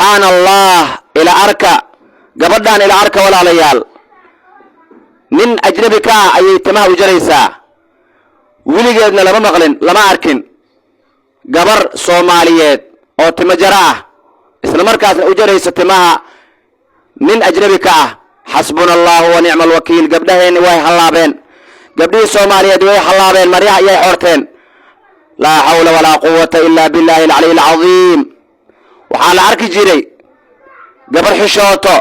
سبحان الله إلى أركا قبضان إلى أركا ولا ليال من أجنبك أي تماه جريسا ولقينا لما مغلن لما أركن قبر صوماليات أو تمجراه إسلام مركز أجريسا تماه من أجنبك حسبنا الله ونعم الوكيل قبلهن وهي حلابين قبله صوماليات وهي حلابين مريح يا حورتين لا حول ولا قوة إلا بالله العلي العظيم وحال أركي جيري قبر حشوتو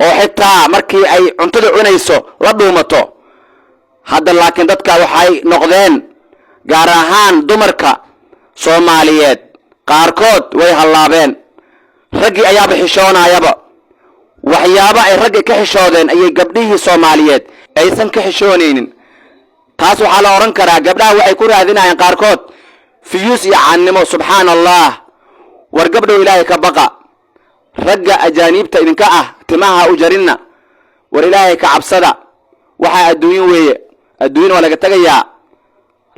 oo xitaa markii ay cuntada cunayso la dhuumato hadda laakiin dadka waxay noqdeen gaar ahaan dumarka Soomaaliyeed qaarkood way halaabeen ragii ayaaba xishoonayaba waxyaabo ay ragii ka xishoodeen ayay gabdhihii Soomaaliyeed aysan ka xishoonaynin taas waxa la oran karaa gabdhaha waxay ku raadinayaan qaarkood fiyus iyo caannimo subhanallah war gabdho ilaahay ka baqa ragga ajaanibta idinka timaha u jarina war ilaahay ka cabsada waxa adduun weeye adduun wala laga tagayaa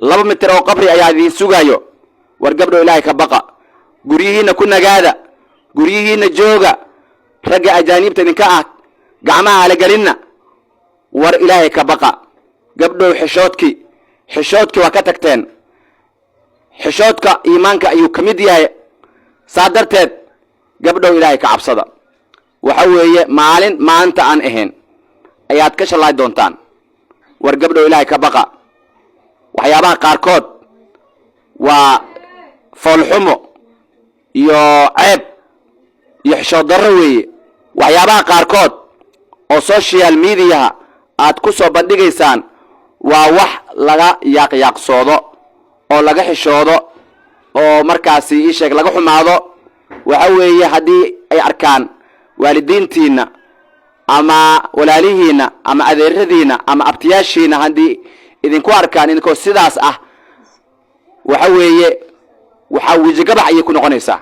2 mitir oo qabri ayaa idin sugayo war gabdho ilaahay ka baqa guriyihiina ku nagaada guriyihiina jooga ragga ajaanibta idinka gacmaha la galina war ilaahay ka baqa gabdho xishoodki waa ka tagteen xishoodka iimaanka ayuu kamid yahay saadarteed gabdho ilaahay ka cabsada waxa weeye maalin maanta aan ahayn ayaad ka shalay doontaan war gabdho ilaahay ka baqa waxyaabaha qaarkood waa foolxumo iyo ceeb iyo xishood darro weeye waxyaabaha qaarkood oo social media aad ku soo bandhigaysaan waa wax laga yaaqyaqsoodo oo laga xishoodo oo markaasi ii sheeg laga xumaado waxa weeye hadii ay arkaan waalidiintiina ama walaalihiina ama adeeradiina ama abtiyaashiina hadii idinku arkaan inkoo sidaas waxa weeye waxa wajigabax ay ku noqonaysaa